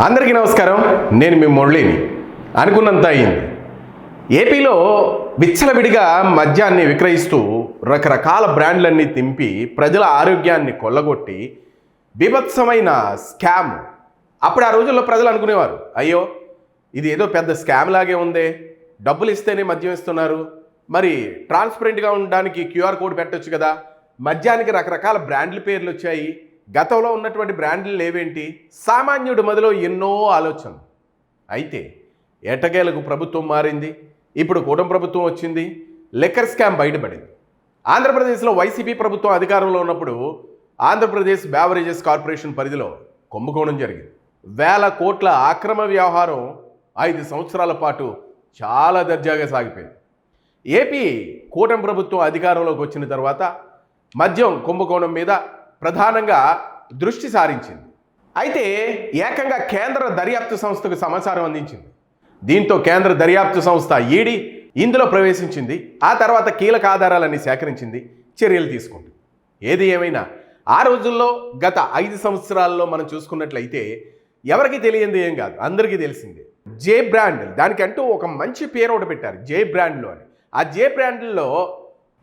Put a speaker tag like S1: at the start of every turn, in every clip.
S1: అందరికీ నమస్కారం. నేను మీ మురళిని. అనుకున్నంత అయింది. ఏపీలో విచ్చలవిడిగా మద్యాన్ని విక్రయిస్తూ రకరకాల బ్రాండ్లన్నీ తింపి ప్రజల ఆరోగ్యాన్ని కొల్లగొట్టి బీభత్సమైన స్కామ్. అప్పుడు ఆ రోజుల్లో ప్రజలు అనుకునేవారు, అయ్యో ఇది ఏదో పెద్ద స్కామ్ లాగే ఉందే, డబ్బులు ఇస్తేనే మద్యం ఇస్తున్నారు, మరి ట్రాన్స్పరెంట్గా ఉండడానికి క్యూఆర్ కోడ్ పెట్టొచ్చు కదా, మద్యానికి రకరకాల బ్రాండ్ల పేర్లు వచ్చాయి, గతంలో ఉన్నటువంటి బ్రాండ్లు లేవేంటి, సామాన్యుడి మదిలో ఎన్నో ఆలోచనలు. అయితే ఎటకేలకు ప్రభుత్వం మారింది. ఇప్పుడు కూటమి ప్రభుత్వం వచ్చింది. లిక్కర్ స్కామ్ బయటపడింది. ఆంధ్రప్రదేశ్లో వైసీపీ ప్రభుత్వం అధికారంలో ఉన్నప్పుడు ఆంధ్రప్రదేశ్ బెవరేజెస్ కార్పొరేషన్ పరిధిలో కుంభకోణం జరిగింది. వేల కోట్ల అక్రమ వ్యవహారం 5 సంవత్సరాల పాటు చాలా దర్జాగా సాగిపోయింది. ఏపీ కూటమి ప్రభుత్వం అధికారంలోకి వచ్చిన తర్వాత మద్యం కుంభకోణం మీద ప్రధానంగా దృష్టి సారించింది. అయితే ఏకంగా కేంద్ర దర్యాప్తు సంస్థకు సమాచారం అందించింది. దీంతో కేంద్ర దర్యాప్తు సంస్థ ఈడీ ఇందులో ప్రవేశించింది. ఆ తర్వాత కీలక ఆధారాలన్నీ సేకరించింది, చర్యలు తీసుకుంది. ఏది ఏమైనా ఆ రోజుల్లో గత 5 సంవత్సరాల్లో మనం చూసుకున్నట్లయితే ఎవరికి తెలియంది ఏం కాదు, అందరికీ తెలిసిందే. జే బ్రాండ్, దానికంటూ ఒక మంచి పేరు ఒకటి పెట్టారు, జే బ్రాండ్లు అని. ఆ జే బ్రాండ్లలో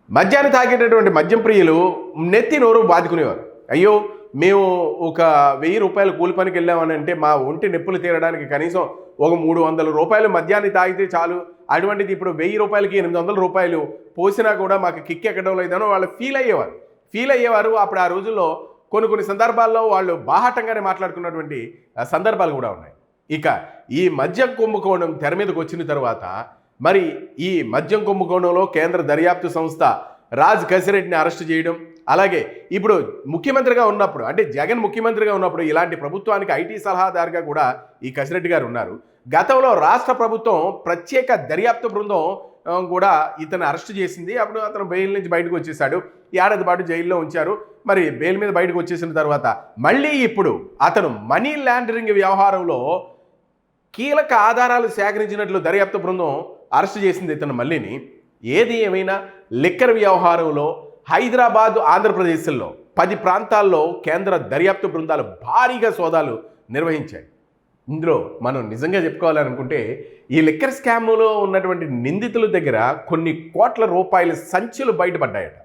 S1: మద్యాన్ని తాగేటటువంటి మద్యం ప్రియులు నెత్తి నోరు బాదుకునేవారు. అయ్యో మేము ఒక 1000 రూపాయలు కూలి పనికి వెళ్ళామని అంటే మా ఒంటి నొప్పులు తీరడానికి కనీసం ఒక 300 రూపాయలు మద్యాన్ని తాగితే చాలు, అటువంటిది ఇప్పుడు 1000 రూపాయలకి 800 రూపాయలు పోసినా కూడా మాకు కిక్ ఎక్కడం లేదనో వాళ్ళు ఫీల్ అయ్యేవారు. అప్పుడు ఆ రోజుల్లో కొన్ని సందర్భాల్లో వాళ్ళు బాహాటంగానే మాట్లాడుకున్నటువంటి సందర్భాలు కూడా ఉన్నాయి. ఇక ఈ మద్యం కుంభకోణం తెర మీదకి వచ్చిన తర్వాత మరి ఈ మద్యం కుంభకోణంలో కేంద్ర దర్యాప్తు సంస్థ రాజ్ కసిరెడ్డిని అరెస్ట్ చేయడం, అలాగే ఇప్పుడు ముఖ్యమంత్రిగా ఉన్నప్పుడు అంటే జగన్ ముఖ్యమంత్రిగా ఉన్నప్పుడు ఇలాంటి ప్రభుత్వానికి ఐటీ సలహాదారుగా కూడా ఈ కసిరెడ్డి గారు ఉన్నారు. గతంలో రాష్ట్ర ప్రభుత్వం ప్రత్యేక దర్యాప్తు బృందం కూడా ఇతను అరెస్ట్ చేసింది. అప్పుడు అతను బెయిల్ నుంచి బయటకు వచ్చేసాడు. ఏడాది పాటు జైల్లో ఉంచారు. మరి బెయిల్ మీద బయటకు వచ్చేసిన తర్వాత మళ్ళీ ఇప్పుడు అతను మనీ లాండరింగ్ వ్యవహారంలో కీలక ఆధారాలు సేకరించినట్లు దర్యాప్తు బృందం అరెస్ట్ చేసింది ఇతను మళ్ళీని. ఏది ఏమైనా లిక్కర్ వ్యవహారంలో హైదరాబాద్, ఆంధ్రప్రదేశ్లో 10 ప్రాంతాల్లో కేంద్ర దర్యాప్తు బృందాలు భారీగా సోదాలు నిర్వహించాయి. ఇందులో మనం నిజంగా చెప్పుకోవాలనుకుంటే ఈ లిక్కర్ స్కామ్లో ఉన్నటువంటి నిందితుల దగ్గర కొన్ని కోట్ల రూపాయల సంచులు బయటపడ్డాయట.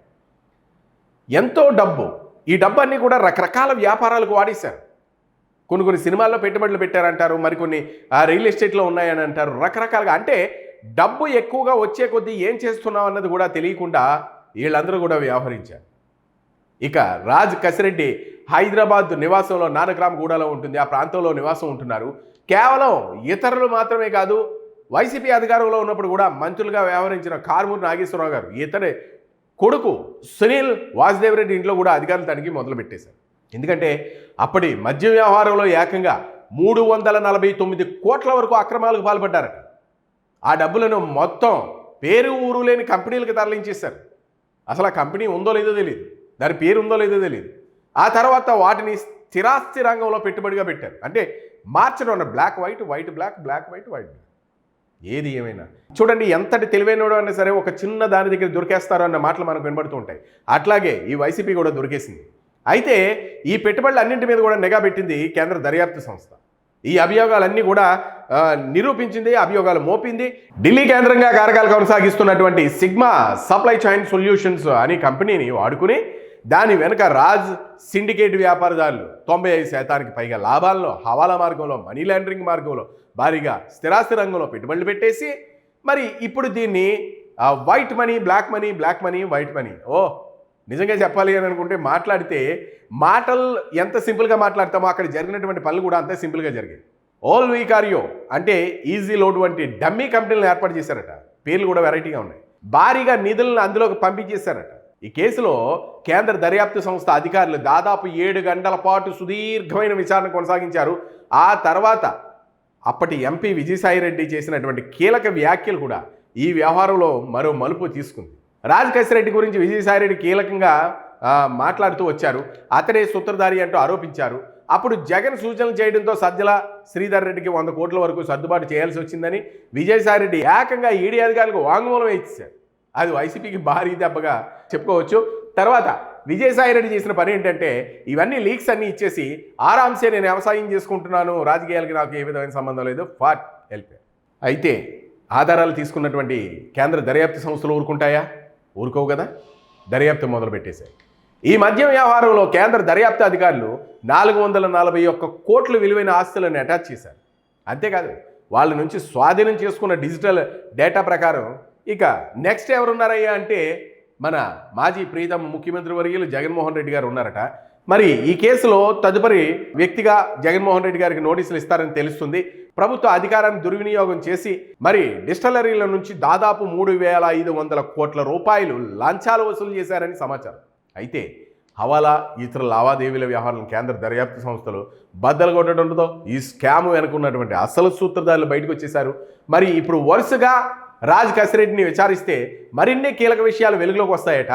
S1: ఎంతో డబ్బు, ఈ డబ్బన్నీ కూడా రకరకాల వ్యాపారాలకు వాడేశారు. కొన్ని సినిమాల్లో పెట్టుబడులు పెట్టారంటారు, మరికొన్ని రియల్ ఎస్టేట్లో ఉన్నాయని అంటారు. రకరకాలుగా అంటే డబ్బు ఎక్కువగా వచ్చే కొద్దీ ఏం చేస్తున్నాం అన్నది కూడా తెలియకుండా వీళ్ళందరూ కూడా వ్యవహరించారు. ఇక రాజ్ కసిరెడ్డి హైదరాబాద్ నివాసంలో నానక్రామ్గూడలో ఉంటుంది, ఆ ప్రాంతంలో నివాసం ఉంటున్నారు. కేవలం ఇతరులు మాత్రమే కాదు, వైసీపీ అధికారంలో ఉన్నప్పుడు కూడా మంత్రులుగా వ్యవహరించిన కారుమూరి నాగేశ్వరరావు గారు, ఇతడే కొడుకు సునీల్ వాసుదేవరెడ్డి ఇంట్లో కూడా అధికారులు తనిఖీ మొదలుపెట్టేశారు. ఎందుకంటే అప్పటి మద్యం వ్యవహారంలో ఏకంగా 349 కోట్ల వరకు అక్రమాలకు పాల్పడ్డారట. ఆ డబ్బులను మొత్తం పేరు ఊరు లేని కంపెనీలకు తరలించేశారు. అసలు ఆ కంపెనీ ఉందో లేదో తెలియదు, దాని పేరు ఉందో లేదో తెలియదు. ఆ తర్వాత వాటిని స్థిరాస్తి రంగంలో పెట్టుబడిగా పెట్టారు. అంటే మార్చడం, black white, white black, black white, white black. ఏది ఏమైనా చూడండి, ఎంతటి తెలివైనడు అన్నా సరే ఒక చిన్న దాని దగ్గర దొరికేస్తారు అన్న మాటలు మనకు వినబడుతూ ఉంటాయి. అట్లాగే ఈ వైసీపీ కూడా దొరికేసింది. అయితే ఈ పెట్టుబడులు అన్నింటి మీద కూడా నిఘా పెట్టింది కేంద్ర దర్యాప్తు సంస్థ. ఈ అభియోగాలన్నీ కూడా నిరూపించింది, అభియోగాలు మోపింది. ఢిల్లీ కేంద్రంగా కార్యక్రమాలు కొనసాగిస్తున్నటువంటి సిగ్మా సప్లై చైన్ సొల్యూషన్స్ అనే కంపెనీని వాడుకుని దాని వెనుక రాజ్ సిండికేట్ వ్యాపారదారులు 95% పైగా లాభాల్లో హవాలా మార్గంలో, మనీ లాండరింగ్ మార్గంలో భారీగా స్థిరాస్తి రంగంలో పెట్టుబడులు పెట్టేసి మరి ఇప్పుడు దీన్ని white money, black money, black money, white money. నిజంగా చెప్పాలి అని అనుకుంటే మాట్లాడితే మాటలు ఎంత సింపుల్గా మాట్లాడతామో అక్కడ జరిగినటువంటి పనులు కూడా అంతే సింపుల్గా జరిగాయి. ఓల్ వీకారియో అంటే ఈజీ లోడ్ వంటి డమ్మీ కంపెనీలను ఏర్పాటు చేశారట. పేర్లు కూడా వెరైటీగా ఉన్నాయి. భారీగా నిధులను అందులోకి పంపించేశారట. ఈ కేసులో కేంద్ర దర్యాప్తు సంస్థ అధికారులు దాదాపు 7 గంటల పాటు సుదీర్ఘమైన విచారణ కొనసాగించారు. ఆ తర్వాత అప్పటి ఎంపీ విజయసాయిరెడ్డి చేసినటువంటి కీలక వ్యాఖ్యలు కూడా ఈ వ్యవహారంలో మరో మలుపు తీసుకుంది. రాజ్ కసిరెడ్డి గురించి విజయసాయిరెడ్డి కీలకంగా మాట్లాడుతూ వచ్చారు. అతడే సూత్రధారి అంటూ ఆరోపించారు. అప్పుడు జగన్ సూచనలు చేయడంతో సజ్జల శ్రీధర్ రెడ్డికి 100 కోట్ల వరకు సర్దుబాటు చేయాల్సి వచ్చిందని విజయసాయిరెడ్డి ఏకంగా ఈడీ అధికారులకు వాంగ్మూలం ఇచ్చారు. అది వైసీపీకి భారీ దెబ్బగా చెప్పుకోవచ్చు. తర్వాత విజయసాయిరెడ్డి చేసిన పని ఏంటంటే ఇవన్నీ లీక్స్ అన్నీ ఇచ్చేసి ఆరామ్సే నేను వ్యవసాయం చేసుకుంటున్నాను, రాజకీయాలకి నాకు ఏ విధమైన సంబంధం లేదు, ఫాట్ వెళ్ళిపోయారు. అయితే ఆధారాలు తీసుకున్నటువంటి కేంద్ర దర్యాప్తు సంస్థలు ఊరుకుంటాయా? ఊరుకోవు కదా, దర్యాప్తు మొదలు పెట్టేశాయి. ఈ మద్యం వ్యవహారంలో కేంద్ర దర్యాప్తు అధికారులు 441 కోట్ల విలువైన ఆస్తులను అటాచ్ చేశారు. అంతేకాదు వాళ్ళ నుంచి స్వాధీనం చేసుకున్న డిజిటల్ డేటా ప్రకారం ఇక నెక్స్ట్ ఎవరున్నారయ్యా అంటే మన మాజీ ప్రీతమ ముఖ్యమంత్రి వర్యులు జగన్మోహన్ రెడ్డి గారు ఉన్నారట. మరి ఈ కేసులో తదుపరి వ్యక్తిగా జగన్మోహన్ రెడ్డి గారికి నోటీసులు ఇస్తారని తెలుస్తుంది. ప్రభుత్వ అధికారాన్ని దుర్వినియోగం చేసి మరి డిస్టిలరీల నుంచి దాదాపు 3,500 కోట్ల రూపాయలు లంచాలు వసూలు చేశారని సమాచారం. అయితే హవాలా ఇతర లావాదేవీల వ్యవహారాలను కేంద్ర దర్యాప్తు సంస్థలు బద్దలు కొట్టడంతో ఈ స్కామ్ వెనుకున్నటువంటి అసలు సూత్రధారులు బయటకు వచ్చేశారు. మరి ఇప్పుడు వరుసగా రాజ్ కసిరెడ్డిని విచారిస్తే మరిన్ని కీలక విషయాలు వెలుగులోకి వస్తాయట.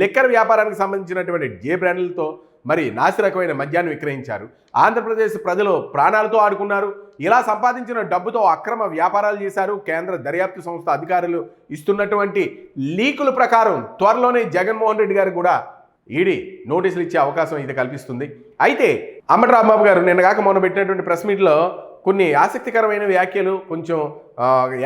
S1: లిక్కర్ వ్యాపారానికి సంబంధించినటువంటి జే బ్రాండ్లతో మరి నాసిరకమైన మద్యాన్ని విక్రయించారు. ఆంధ్రప్రదేశ్ ప్రజలు ప్రాణాలతో ఆడుకున్నారు. ఇలా సంపాదించిన డబ్బుతో అక్రమ వ్యాపారాలు చేశారు. కేంద్ర దర్యాప్తు సంస్థ అధికారులు ఇస్తున్నటువంటి లీకుల ప్రకారం త్వరలోనే జగన్మోహన్ రెడ్డి గారికి కూడా ఈడీ నోటీసులు ఇచ్చే అవకాశం ఇది కల్పిస్తుంది. అయితే అంబటి రాంబాబు గారు నిన్నగాక మొన్న పెట్టినటువంటి ప్రెస్ మీట్లో కొన్ని ఆసక్తికరమైన వ్యాఖ్యలు, కొంచెం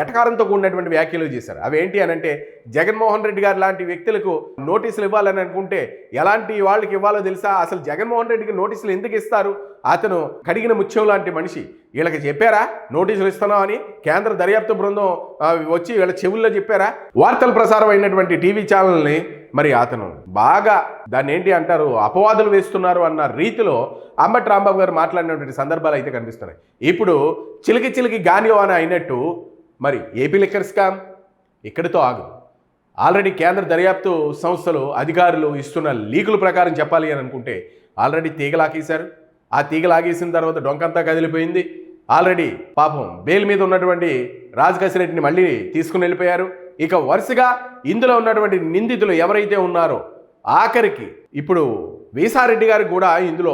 S1: ఎటకారంతో కూడినటువంటి వ్యాఖ్యలు చేశారు. అవి ఏంటి అని అంటే, జగన్మోహన్ రెడ్డి గారు లాంటి వ్యక్తులకు నోటీసులు ఇవ్వాలని అనుకుంటే ఎలాంటి వాళ్ళకి ఇవ్వాలో తెలుసా? అసలు జగన్మోహన్ రెడ్డికి నోటీసులు ఎందుకు ఇస్తారు? అతను కడిగిన ముత్యం లాంటి మనిషి. వీళ్ళకి చెప్పారా నోటీసులు ఇస్తున్నామని? కేంద్ర దర్యాప్తు బృందం వచ్చి వీళ్ళ చెవుల్లో చెప్పారా? వార్తలు ప్రసారం అయినటువంటి టీవీ ఛానల్ని మరి అతను బాగా దాన్ని ఏంటి అంటారు, అపవాదులు వేస్తున్నారు అన్న రీతిలో అంబటి రాంబాబు గారు మాట్లాడినటువంటి సందర్భాలు అయితే కనిపిస్తున్నాయి. ఇప్పుడు చిలికి చిలికి గానివాన అయినట్టు మరి ఏపీ లిక్కర్ స్కామ్ ఇక్కడితో ఆగదు. ఆల్రెడీ కేంద్ర దర్యాప్తు సంస్థలు అధికారులు ఇస్తున్న లీకుల ప్రకారం చెప్పాలి అని అనుకుంటే ఆల్రెడీ తీగలాగేశారు. ఆ తీగలాగేసిన తర్వాత డొంకంతా కదిలిపోయింది. ఆల్రెడీ పాపం బెయిల్ మీద ఉన్నటువంటి రాజ్ కసిరెడ్డిని మళ్ళీ తీసుకుని వెళ్ళిపోయారు. ఇక వరుసగా ఇందులో ఉన్నటువంటి నిందితులు ఎవరైతే ఉన్నారో ఆఖరికి ఇప్పుడు వీసారెడ్డి గారికి కూడా ఇందులో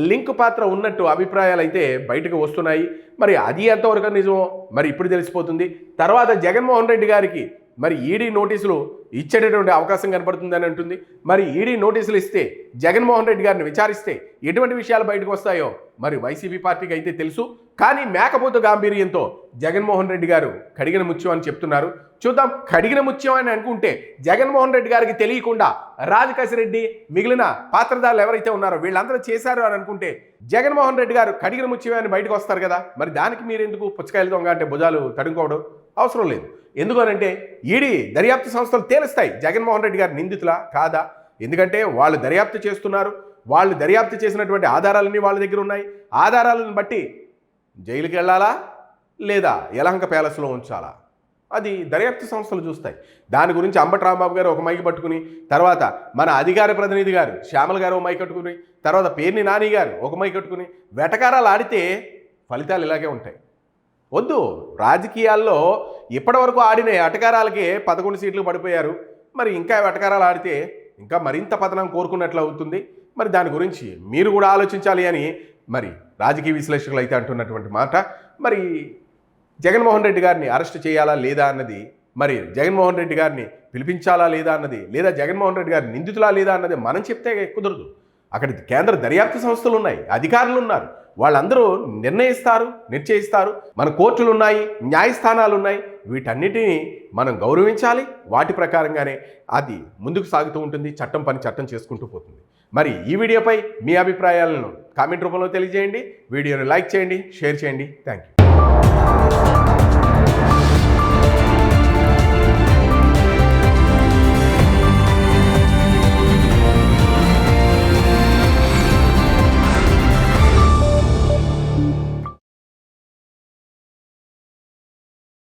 S1: లింక్ పాత్ర ఉన్నట్టు అభిప్రాయాలు అయితే బయటకు వస్తున్నాయి. మరి అది ఎంతవరకు నిజమో మరి ఇప్పుడు తెలిసిపోతుంది. తర్వాత జగన్మోహన్ రెడ్డి గారికి మరి ఈడీ నోటీసులు ఇచ్చేటటువంటి అవకాశం కనపడుతుందని అంటుంది. మరి ఈడీ నోటీసులు ఇస్తే జగన్మోహన్ రెడ్డి గారిని విచారిస్తే ఎటువంటి విషయాలు బయటకు వస్తాయో మరి వైసీపీ పార్టీకి అయితే తెలుసు. కానీ మేకపోతు గాంభీర్యంతో జగన్మోహన్ రెడ్డి గారు కడిగిన ముత్యం అని చెప్తున్నారు. చూద్దాం, కడిగిన ముత్యం అని అనుకుంటే జగన్మోహన్ రెడ్డి గారికి తెలియకుండా రాజ్ కసిరెడ్డి మిగిలిన పాత్రధారులు ఎవరైతే ఉన్నారో వీళ్ళందరూ చేశారు అని అనుకుంటే జగన్మోహన్ రెడ్డి గారు కడిగిన ముత్యం అని బయటకు వస్తారు కదా. మరి దానికి మీరు ఎందుకు పుచ్చకాయలు దొంగ అంటే భుజాలు తడుకోవడం అవసరం లేదు. ఎందుకనంటే ఈడీ దర్యాప్తు సంస్థలు తేలుస్తాయి జగన్మోహన్ రెడ్డి గారు నిందితులా కాదా. ఎందుకంటే వాళ్ళు దర్యాప్తు చేస్తున్నారు. వాళ్ళు దర్యాప్తు చేసినటువంటి ఆధారాలన్నీ వాళ్ళ దగ్గర ఉన్నాయి. ఆధారాలను బట్టి జైలుకి వెళ్ళాలా లేదా యలహంక ప్యాలెస్లో ఉంచాలా అది దర్యాప్తు సంస్థలు చూస్తాయి. దాని గురించి అంబటి రాంబాబు గారు ఒక మైకి పట్టుకుని, తర్వాత మన అధికార ప్రతినిధి గారు శ్యామల గారు ఒక మైకి కట్టుకుని, తర్వాత పేర్ని నాని గారు ఒక మైకి కట్టుకుని వెటకారాలు ఆడితే ఫలితాలు ఇలాగే ఉంటాయి. వద్దు, రాజకీయాల్లో ఇప్పటివరకు ఆడిన ఎటకారాలకే 11 సీట్లు పడిపోయారు. మరి ఇంకా వెటకారాలు ఆడితే ఇంకా మరింత పతనం కోరుకున్నట్లు అవుతుంది. మరి దాని గురించి మీరు కూడా ఆలోచించాలి అని మరి రాజకీయ విశ్లేషకులు అయితే అంటున్నటువంటి మాట. మరి జగన్మోహన్ రెడ్డి గారిని అరెస్ట్ చేయాలా లేదా అన్నది, మరి జగన్మోహన్ రెడ్డి గారిని పిలిపించాలా లేదా అన్నది, లేదా జగన్మోహన్ రెడ్డి గారిని నిందితులా లేదా అన్నది మనం చెప్తే కుదరదు. అక్కడ కేంద్ర దర్యాప్తు సంస్థలు ఉన్నాయి, అధికారులు ఉన్నారు, వాళ్ళందరూ నిశ్చయిస్తారు. మన కోర్టులు ఉన్నాయి, న్యాయస్థానాలు ఉన్నాయి. వీటన్నిటినీ మనం గౌరవించాలి. వాటి ప్రకారంగానే అది ముందుకు సాగుతూ ఉంటుంది. చట్టం పని చట్టం చేసుకుంటూ పోతుంది. మరి ఈ వీడియోపై మీ అభిప్రాయాలను కామెంట్ రూపంలో తెలియజేయండి. వీడియోని లైక్ చేయండి, షేర్ చేయండి. Thank you.